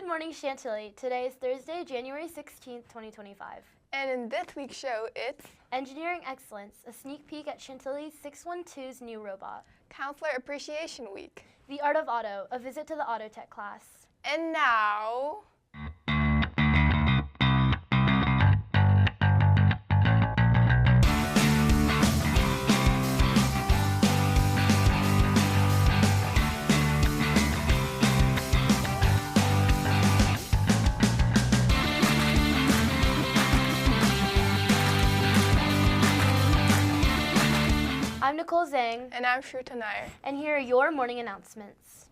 Good morning, Chantilly. Today is Thursday, January 16th, 2025. And in this week's show, it's Engineering Excellence, a sneak peek at Chantilly 612's new robot. Counselor Appreciation Week. The Art of Auto, a visit to the auto tech class. And now... I'm Nicole Zhang. And I'm Shruta Nair. And here are your morning announcements.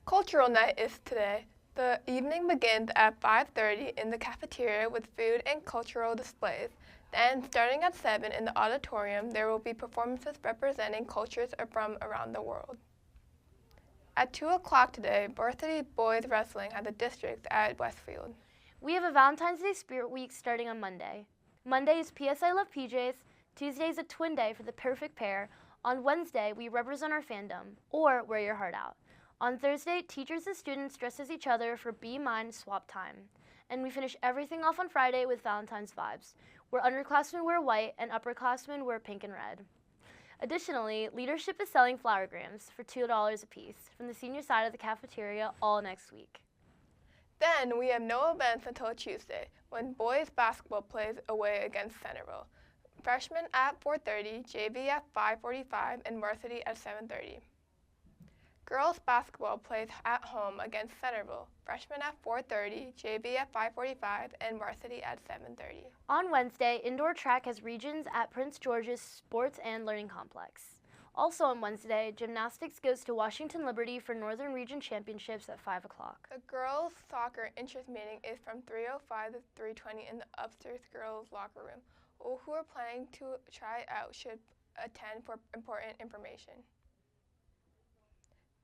Cultural night is today. The evening begins at 5:30 in the cafeteria with food and cultural displays. Then, starting at 7 in the auditorium, there will be performances representing cultures from around the world. At 2 o'clock today, varsity boys wrestling has a district at Westfield. We have a Valentine's Day Spirit Week starting on Monday. Monday is PS I Love PJs. Tuesday is a twin day for the perfect pair. On Wednesday, we represent our fandom, or wear your heart out. On Thursday, teachers and students dress as each other for Be Mine swap time. And we finish everything off on Friday with Valentine's vibes, where underclassmen wear white and upperclassmen wear pink and red. Additionally, leadership is selling flowergrams for $2 a piece from the senior side of the cafeteria all next week. Then we have no events until Tuesday, when boys basketball plays away against Centerville. Freshmen at 4:30, JV at 5:45, and varsity at 7:30. Girls basketball plays at home against Centerville. Freshmen at 4:30, JV at 5:45, and varsity at 7:30. On Wednesday, indoor track has regions at Prince George's Sports and Learning Complex. Also on Wednesday, gymnastics goes to Washington Liberty for Northern Region Championships at 5 o'clock. The girls' soccer interest meeting is from 3:05 to 3:20 in the upstairs girls' locker room. All who are planning to try out should attend for important information.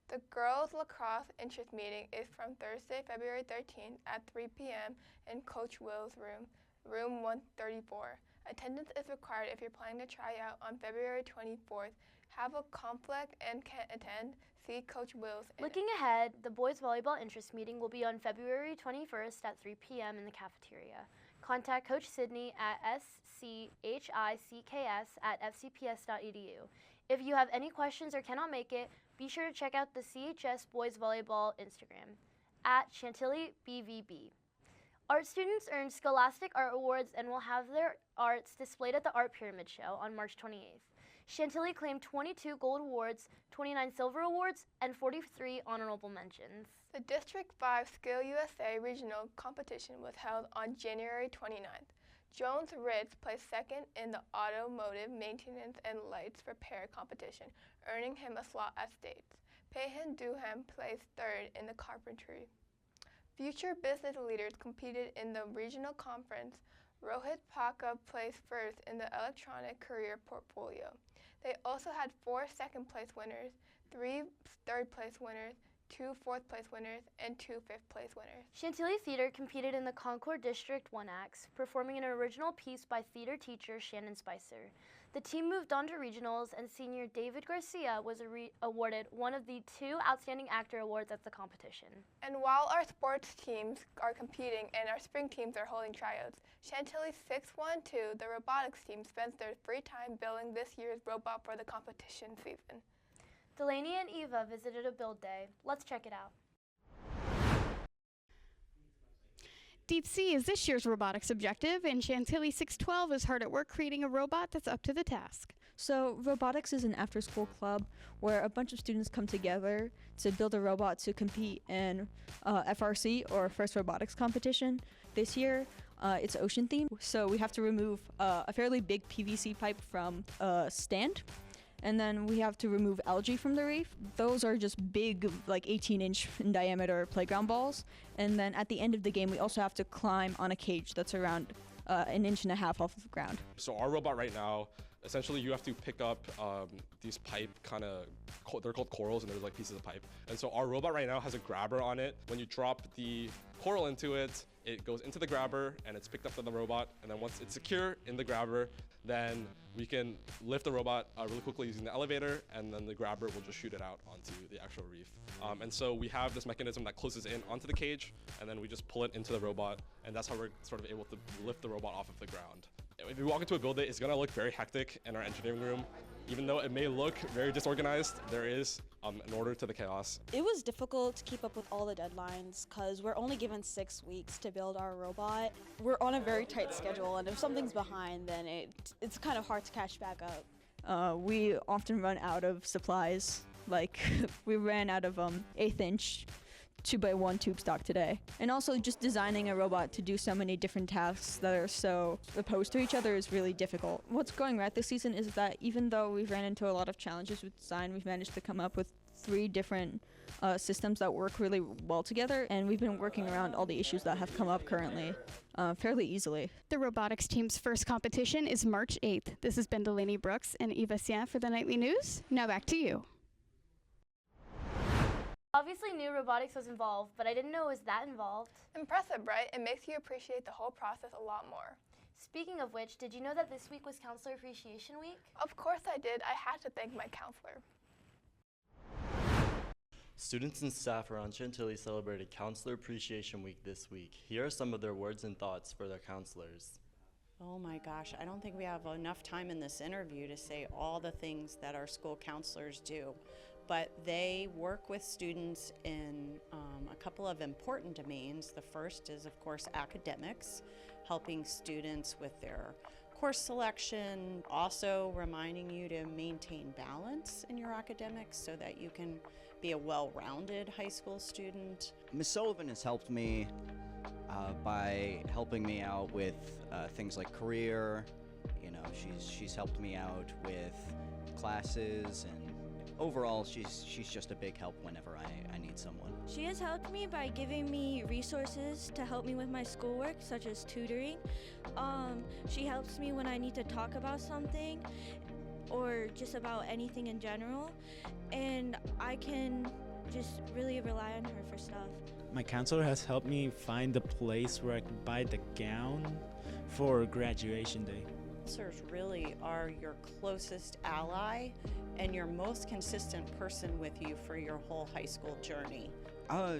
The girls' lacrosse interest meeting is from Thursday, February 13th at 3 p.m. in Coach Will's room, room 134. Attendance is required if you're planning to try out on February 24th. Have a conflict and can't attend? See Coach Will's. Looking ahead, the boys' volleyball interest meeting will be on February 21st at 3 p.m. in the cafeteria. Contact Coach Sydney at schicks@fcps.edu. If you have any questions or cannot make it, be sure to check out the CHS Boys Volleyball Instagram at ChantillyBVB. Art students earned Scholastic Art Awards and will have their arts displayed at the Art Pyramid Show on March 28th. Chantilly claimed 22 gold awards, 29 silver awards, and 43 honorable mentions. The District 5 Skill USA Regional Competition was held on January 29th. Jones Ritz placed second in the Automotive Maintenance and Lights Repair competition, earning him a slot at States. Payhan Duham placed third in the Carpentry. Future business leaders competed in the regional conference. Rohit Paka placed first in the Electronic Career Portfolio. They also had 4 second-place winners, 3 third-place winners, 2 fourth-place winners, and 2 fifth-place winners. Chantilly Theater competed in the Concord District 1 acts, performing an original piece by theater teacher Shannon Spicer. The team moved on to regionals, and senior David Garcia was awarded one of the 2 Outstanding Actor Awards at the competition. And while our sports teams are competing and our spring teams are holding tryouts, Chantilly 612, the robotics team, spends their free time building this year's robot for the competition season. Delaney and Eva visited a build day. Let's check it out. Deep Sea is this year's robotics objective, and Chantilly 612 is hard at work creating a robot that's up to the task. So Robotics is an after-school club where a bunch of students come together to build a robot to compete in FRC, or First Robotics Competition. This year, it's ocean themed, so we have to remove a fairly big PVC pipe from a stand. And then we have to remove algae from the reef. Those are just big, like 18-inch in diameter playground balls. And then at the end of the game, we also have to climb on a cage that's around 1.5 inches off of the ground. So our robot right now, essentially you have to pick up these pipe they're called corals, and they're like pieces of pipe. And so our robot right now has a grabber on it. When you drop the coral into it, it goes into the grabber and it's picked up by the robot. And then once it's secure in the grabber, then we can lift the robot really quickly using the elevator, and then the grabber will just shoot it out onto the actual reef. And so we have this mechanism that closes in onto the cage, and then we just pull it into the robot, and that's how we're sort of able to lift the robot off of the ground. If you walk into a building, it's gonna look very hectic in our engineering room. Even though it may look very disorganized, there is an order to the chaos. It was difficult to keep up with all the deadlines because we're only given 6 weeks to build our robot. We're on a very tight schedule, and if something's behind, then it's kind of hard to catch back up. We often run out of supplies. Like we ran out of 1/8 inch 2x1 tube stock today. And also just designing a robot to do so many different tasks that are so opposed to each other is really difficult. What's going right this season is that even though we've ran into a lot of challenges with design, we've managed to come up with 3 different systems that work really well together, and we've been working around all the issues that have come up currently fairly easily. The robotics team's first competition is March 8th. This has been Delaney Brooks and Eva Sien for the Nightly News. Now back to you. Obviously knew robotics was involved, but I didn't know it was that involved. Impressive, right? It makes you appreciate the whole process a lot more. Speaking of which, did you know that this week was Counselor Appreciation Week? Of course I did. I had to thank my counselor. Students and staff around Chantilly celebrated Counselor Appreciation Week this week. Here are some of their words and thoughts for their counselors. Oh my gosh, I don't think we have enough time in this interview to say all the things that our school counselors do. But they work with students in a couple of important domains. The first is, of course, academics, helping students with their course selection, also reminding you to maintain balance in your academics so that you can be a well-rounded high school student. Ms. Sullivan has helped me by helping me out with things like career. You know, she's helped me out with classes, and overall, she's just a big help whenever I need someone. She has helped me by giving me resources to help me with my schoolwork, such as tutoring. She helps me when I need to talk about something or just about anything in general, and I can just really rely on her for stuff. My counselor has helped me find the place where I can buy the gown for graduation day. Counselors really are your closest ally and your most consistent person with you for your whole high school journey.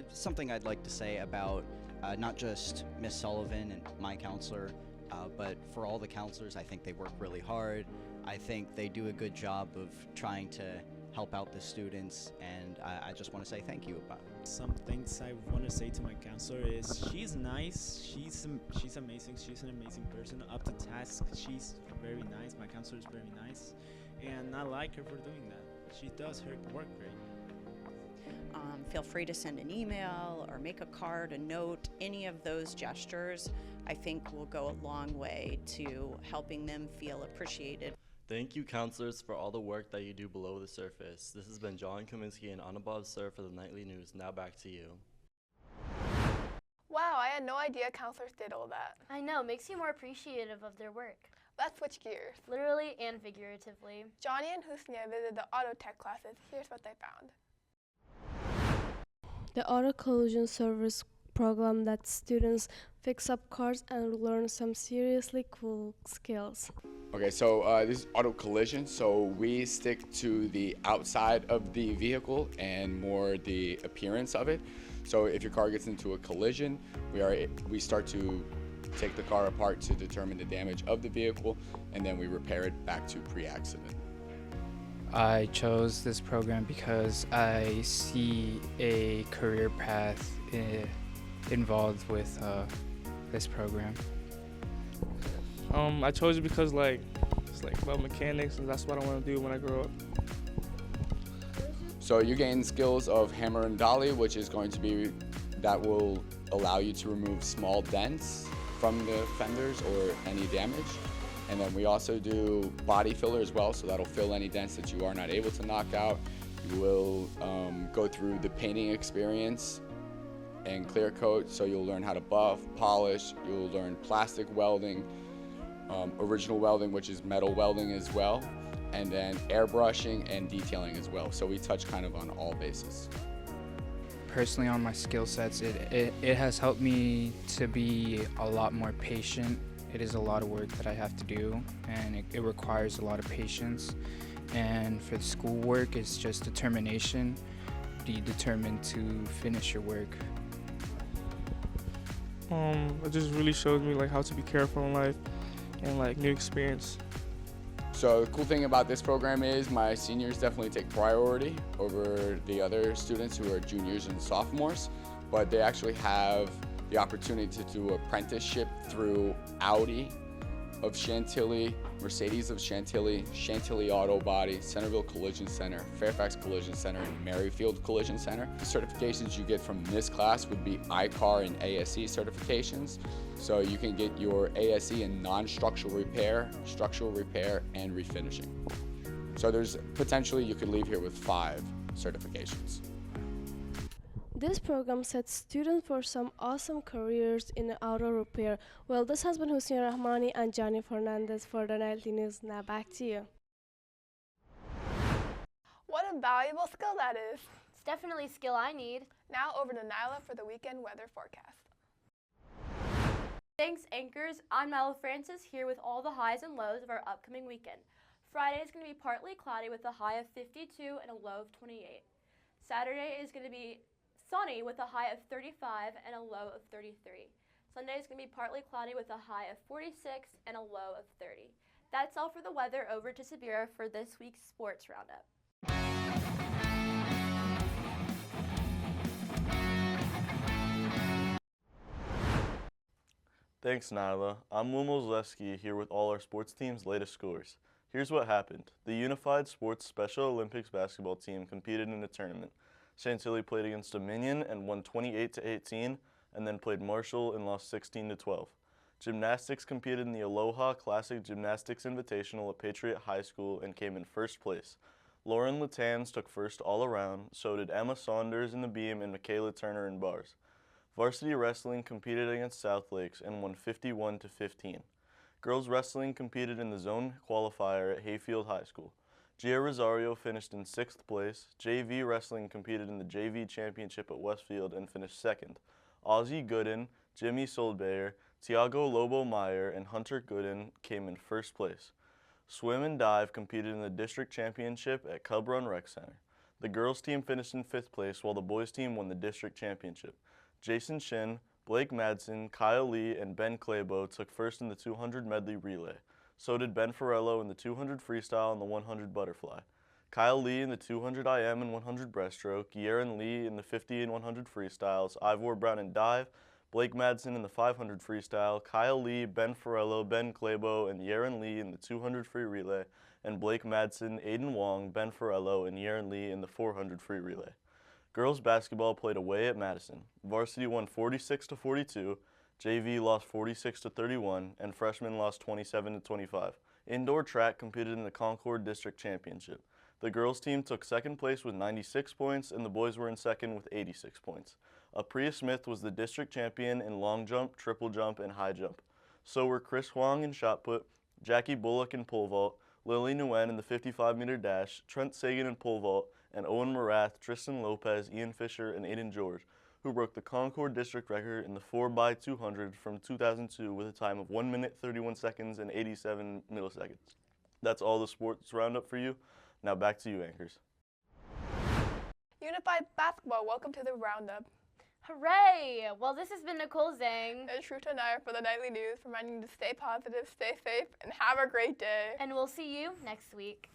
Something I'd like to say about not just Miss Sullivan and my counselor, but for all the counselors, I think they work really hard. I think they do a good job of trying to help out the students, and I just want to say thank you about it. Some things I want to say to my counselor is she's nice, she's amazing, she's an amazing person, up to task, she's very nice, my counselor is very nice, and I like her for doing that. She does her work great. Feel free to send an email or make a card, a note. Any of those gestures, I think, will go a long way to helping them feel appreciated. Thank you, counselors, for all the work that you do below the surface. This has been John Kaminsky and Anubhav Sir for the Nightly News. Now back to you. Wow, I had no idea counselors did all that. I know, makes you more appreciative of their work. Let's switch gears. Literally and figuratively. Johnny and Husnia visited the auto tech classes. Here's what they found. The auto collision service program that students fix up cars and learn some seriously cool skills. Okay, so this is auto collision, so we stick to the outside of the vehicle and more the appearance of it. So if your car gets into a collision, we start to take the car apart to determine the damage of the vehicle, and then we repair it back to pre-accident. I chose this program because I see a career path involved with this program. I chose it because it's about mechanics, and that's what I want to do when I grow up. So you gain skills of hammer and dolly, which is that will allow you to remove small dents from the fenders or any damage. And then we also do body filler as well, so that'll fill any dents that you are not able to knock out. You will go through the painting experience and clear coat, so you'll learn how to buff, polish, you'll learn plastic welding, original welding, which is metal welding as well, and then airbrushing and detailing as well. So we touch kind of on all bases. Personally, on my skill sets, it has helped me to be a lot more patient it is a lot of work that I have to do, and it requires a lot of patience. And for the schoolwork, it's just determination. Be determined to finish your work. It just really showed me like how to be careful in life and like new experience. So the cool thing about this program is my seniors definitely take priority over the other students who are juniors and sophomores, but they actually have the opportunity to do apprenticeship through Audi of Chantilly, Mercedes of Chantilly, Chantilly Auto Body, Centerville Collision Center, Fairfax Collision Center, and Merrifield Collision Center. The certifications you get from this class would be ICAR and ASE certifications. So you can get your ASE in non-structural repair, structural repair, and refinishing. So there's potentially you could leave here with 5 certifications. This program sets students for some awesome careers in auto repair. Well, this has been Hussein Rahmani and Johnny Fernandez for the Nightly News. Now back to you. What a valuable skill that is. It's definitely a skill I need. Now over to Nyla for the weekend weather forecast. Thanks, anchors. I'm Nyla Francis here with all the highs and lows of our upcoming weekend. Friday is going to be partly cloudy with a high of 52 and a low of 28. Saturday is going to be sunny with a high of 35 and a low of 33. Sunday is going to be partly cloudy with a high of 46 and a low of 30. That's all for the weather. Over to Sabira for this week's sports roundup. Thanks, Nyla. I'm Will Mozleski here with all our sports teams' latest scores. Here's what happened. The Unified Sports Special Olympics basketball team competed in a tournament. Chantilly played against Dominion and won 28-18, and then played Marshall and lost 16-12. Gymnastics competed in the Aloha Classic Gymnastics Invitational at Patriot High School and came in first place. Lauren Latans took first all around, so did Emma Saunders in the beam and Michaela Turner in bars. Varsity wrestling competed against South Lakes and won 51-15. Girls wrestling competed in the zone qualifier at Hayfield High School. Gia Rosario finished in 6th place. JV wrestling competed in the JV championship at Westfield and finished 2nd. Ozzie Gooden, Jimmy Soldbayer, Tiago Lobo Meyer, and Hunter Gooden came in 1st place. Swim and dive competed in the district championship at Cub Run Rec Center. The girls team finished in 5th place while the boys team won the district championship. Jason Shin, Blake Madsen, Kyle Lee, and Ben Claybo took first in the 200 medley relay. So did Ben Farello in the 200 freestyle and the 100 butterfly. Kyle Lee in the 200 IM and 100 breaststroke, Yaren Lee in the 50 and 100 freestyles, Ivor Brown in dive, Blake Madsen in the 500 freestyle, Kyle Lee, Ben Farello, Ben Claybo, and Yaren Lee in the 200 free relay, and Blake Madsen, Aiden Wong, Ben Farello, and Yaren Lee in the 400 free relay. Girls basketball played away at Madison. Varsity won 46-42, JV lost 46-31, and freshmen lost 27-25. Indoor track competed in the Concord District Championship. The girls team took 2nd place with 96 points, and the boys were in 2nd with 86 points. Apriya Smith was the district champion in long jump, triple jump, and high jump. So were Chris Huang in shot put, Jackie Bullock in pole vault, Lily Nguyen in the 55-meter dash, Trent Sagan in pole vault, and Owen Morath, Tristan Lopez, Ian Fisher, and Aiden George, who broke the Concord district record in the 4x200 from 2002 with a time of 1 minute, 31 seconds, and 87 milliseconds. That's all the sports roundup for you. Now back to you, anchors. Unified basketball, welcome to the roundup. Hooray! Well, this has been Nicole Zhang and Shruta Nair for the Nightly News, reminding you to stay positive, stay safe, and have a great day. And we'll see you next week.